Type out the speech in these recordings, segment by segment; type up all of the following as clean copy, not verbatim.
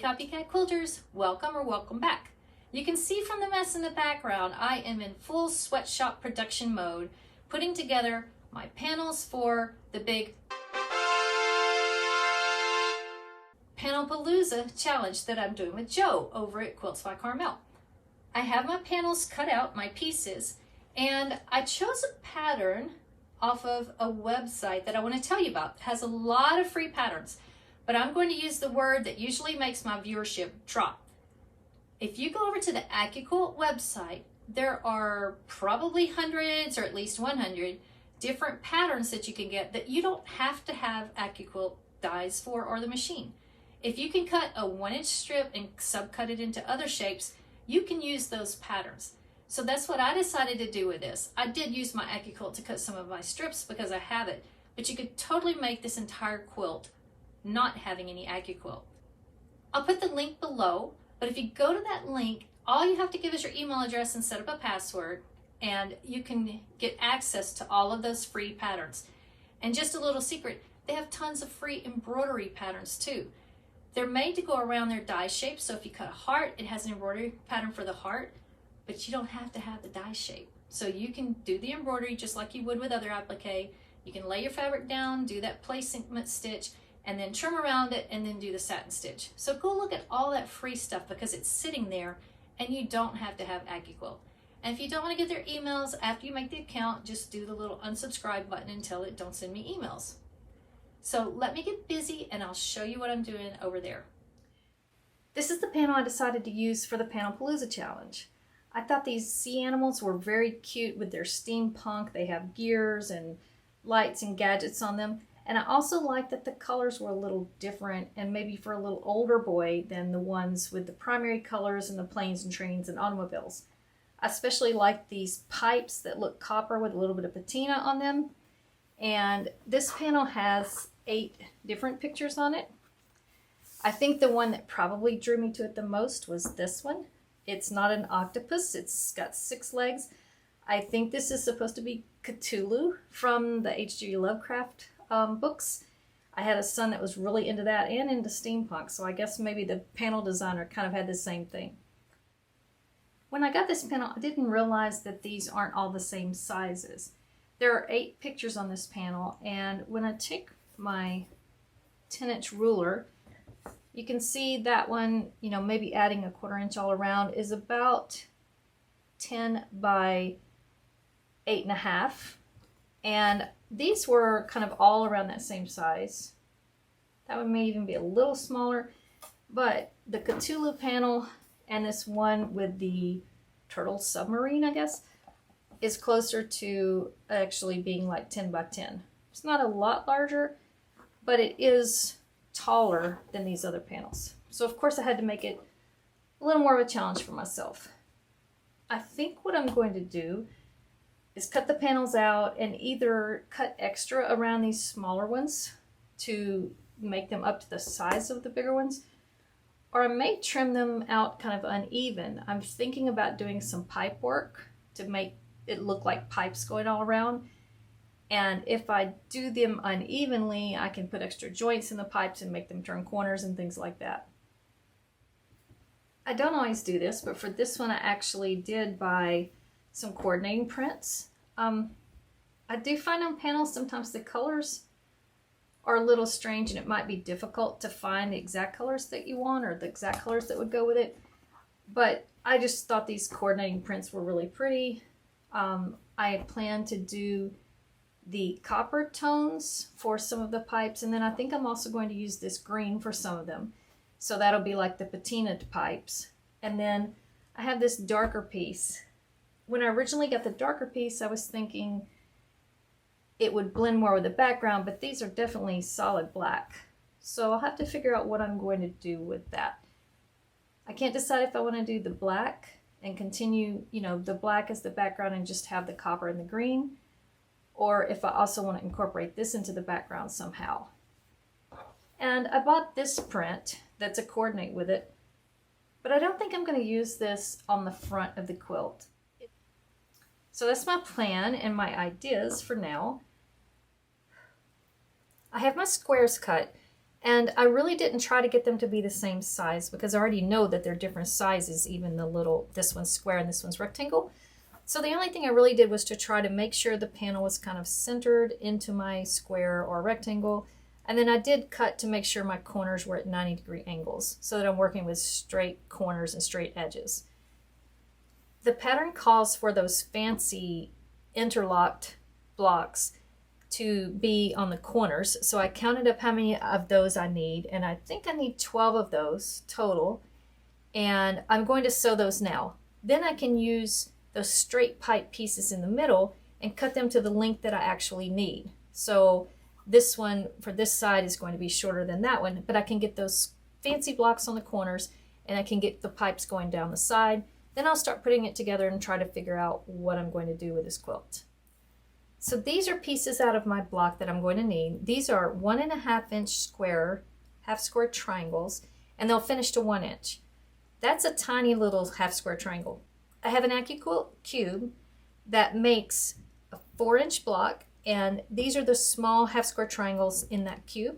copycat quilters, welcome or welcome back. You can see from the mess in the background, I am in full sweatshop production mode, putting together my panels for the big Panel Palooza challenge that I'm doing with Joe over at Quilts by Carmel. I have my panels cut out, my pieces, and I chose a pattern off of a website that I want to tell you about. It has a lot of free patterns, but I'm going to use the word that usually makes my viewership drop. If you go over to the AquaQuilt website, there are probably hundreds or at least 100 different patterns that you can get that you don't have to have AquaQuilt dies for or the machine. If you can cut a 1-inch strip and subcut it into other shapes, you can use those patterns. So that's what I decided to do with this. I did use my AquaQuilt to cut some of my strips because I have it, but you could totally make this entire quilt not having any AquaQuilt. I'll put the link below, but if you go to that link, all you have to give is your email address and set up a password, and you can get access to all of those free patterns. And just a little secret, they have tons of free embroidery patterns too. They're made to go around their die shape, so if you cut a heart, it has an embroidery pattern for the heart, but you don't have to have the die shape. So you can do the embroidery just like you would with other applique. You can lay your fabric down, do that placement stitch, and then trim around it, and then do the satin stitch. So go look at all that free stuff because it's sitting there, and you don't have to have AquaQuilt. And if you don't want to get their emails after you make the account, just do the little unsubscribe button and tell it don't send me emails. So let me get busy and I'll show you what I'm doing over there. This is the panel I decided to use for the Panel Palooza challenge. I thought these sea animals were very cute with their steampunk. They have gears and lights and gadgets on them. And I also liked that the colors were a little different and maybe for a little older boy than the ones with the primary colors and the planes and trains and automobiles. I especially like these pipes that look copper with a little bit of patina on them. And this panel has 8 different pictures on it. I think the one that probably drew me to it the most was this one. It's not an octopus, it's got 6 legs. I think this is supposed to be Cthulhu from the H.G. Lovecraft books. I had a son that was really into that and into steampunk, so I guess maybe the panel designer kind of had the same thing. When I got this panel, I didn't realize that these aren't all the same sizes. There are 8 pictures on this panel, and when I take my 10-inch ruler, you can see that one, you know, maybe adding a 1/4 inch all around is about 10 by 8.5. And these were kind of all around that same size. That one may even be a little smaller, but the Cthulhu panel and this one with the turtle submarine, I guess, is closer to actually being like 10 by 10. It's not a lot larger, but it is taller than these other panels. So of course I had to make it a little more of a challenge for myself. I think what I'm going to do is cut the panels out and either cut extra around these smaller ones to make them up to the size of the bigger ones, or I may trim them out kind of uneven. I'm thinking about doing some pipe work to make it look like pipes going all around. And if I do them unevenly, I can put extra joints in the pipes and make them turn corners and things like that. I don't always do this, but for this one I actually did buy some coordinating prints. I do find on panels sometimes the colors are a little strange and it might be difficult to find the exact colors that you want or the exact colors that would go with it. But I just thought these coordinating prints were really pretty. I plan to do the copper tones for some of the pipes, and then I think I'm also going to use this green for some of them. So that'll be like the patinaed pipes. And then I have this darker piece. When I originally got the darker piece, I was thinking it would blend more with the background, but these are definitely solid black. So I'll have to figure out what I'm going to do with that. I can't decide if I want to do the black and continue, you know, the black as the background and just have the copper and the green, or if I also want to incorporate this into the background somehow. And I bought this print that's a coordinate with it, but I don't think I'm going to use this on the front of the quilt. So that's my plan and my ideas for now. I have my squares cut, And I really didn't try to get them to be the same size because I already know that they're different sizes, even the little, this one's square and this one's rectangle. So the only thing I really did was to try to make sure the panel was kind of centered into my square or rectangle. And then I did cut to make sure my corners were at 90-degree angles so that I'm working with straight corners and straight edges. The pattern calls for those fancy interlocked blocks to be on the corners. So I counted up how many of those I need, and I think I need 12 of those total. And I'm going to sew those now. Then I can use those straight pipe pieces in the middle and cut them to the length that I actually need. So this one for this side is going to be shorter than that one, but I can get those fancy blocks on the corners and I can get the pipes going down the side. Then I'll start putting it together and try to figure out what I'm going to do with this quilt. So these are pieces out of my block that I'm going to need. These are 1.5 inch square, half square triangles, and they'll finish to 1 inch. That's a tiny little half square triangle. I have an AccuQuilt cube that makes a 4-inch block, and these are the small half square triangles in that cube.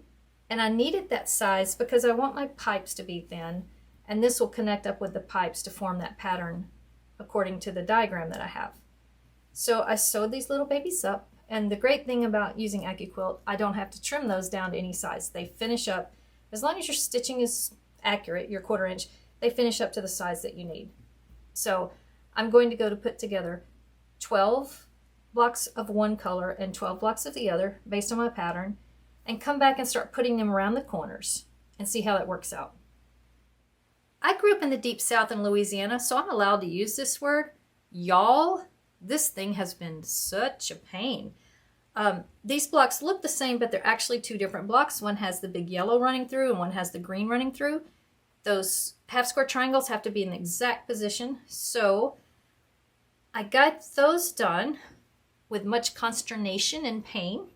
And I needed that size because I want my pipes to be thin, and this will connect up with the pipes to form that pattern according to the diagram that I have. So I sewed these little babies up, and the great thing about using AccuQuilt, I don't have to trim those down to any size. They finish up, as long as your stitching is accurate, your 1/4 inch, they finish up to the size that you need. So I'm going to go to put together 12 blocks of one color and 12 blocks of the other based on my pattern, and come back and start putting them around the corners and see how that works out. I grew up in the deep South in Louisiana, so I'm allowed to use this word. Y'all, this thing has been such a pain. These blocks look the same, but they're actually two different blocks. One has the big yellow running through and one has the green running through. Those half square triangles have to be in the exact position. So I got those done with much consternation and pain.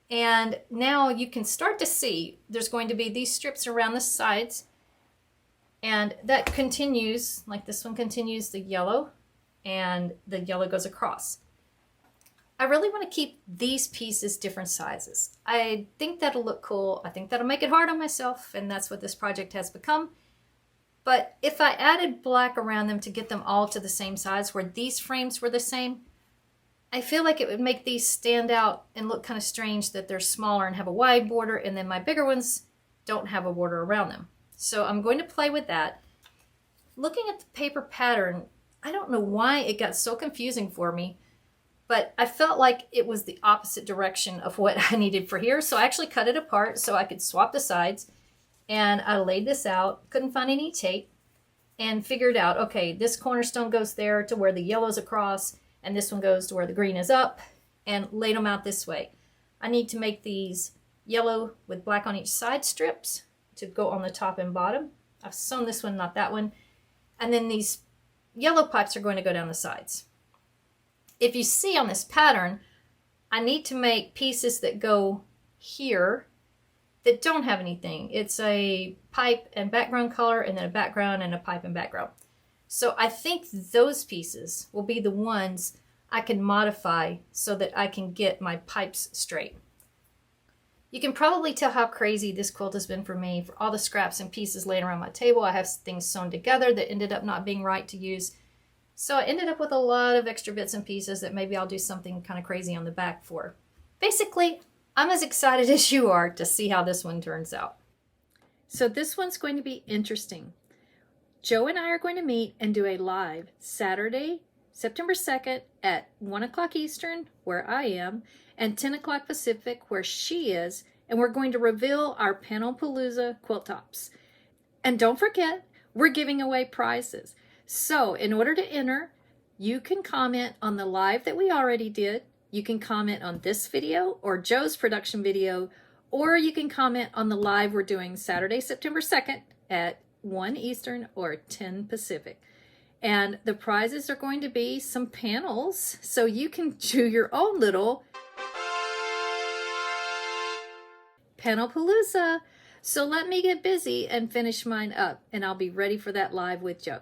And now you can start to see there's going to be these strips around the sides, and that continues, like this one continues the yellow, and the yellow goes across. I really want to keep these pieces different sizes. I think that'll look cool. I think that'll make it hard on myself, and that's what this project has become. But if I added black around them to get them all to the same size where these frames were the same, I feel like it would make these stand out and look kind of strange that they're smaller and have a wide border, and then my bigger ones don't have a border around them. So I'm going to play with that. Looking at the paper pattern, I don't know why it got so confusing for me, but I felt like it was the opposite direction of what I needed for here. So I actually cut it apart so I could swap the sides, and I laid this out, couldn't find any tape, and figured out, okay, this cornerstone goes there to where the yellow's across, and this one goes to where the green is up, and laid them out this way. I need to make these yellow with black on each side strips to go on the top and bottom. I've sewn this one, not that one. And then these yellow pipes are going to go down the sides. If you see on this pattern, I need to make pieces that go here that don't have anything. It's a pipe and background color, and then a background and a pipe and background. So I think those pieces will be the ones I can modify so that I can get my pipes straight. You can probably tell how crazy this quilt has been for me. For all the scraps and pieces laying around my table, I have things sewn together that ended up not being right to use. So I ended up with a lot of extra bits and pieces that maybe I'll do something kind of crazy on the back for. Basically, I'm as excited as you are to see how this one turns out. So this one's going to be interesting. Joe and I are going to meet and do a live Saturday, September 2nd at 1 o'clock Eastern, where I am, and 10 o'clock Pacific, where she is, and we're going to reveal our Panel Palooza quilt tops. And don't forget, we're giving away prizes. So in order to enter, you can comment on the live that we already did, you can comment on this video or Joe's production video, or you can comment on the live we're doing Saturday, September 2nd at 1 Eastern or 10 Pacific. And the prizes are going to be some panels, so you can do your own little Panel Palooza. So let me get busy and finish mine up, and I'll be ready for that live with Joe.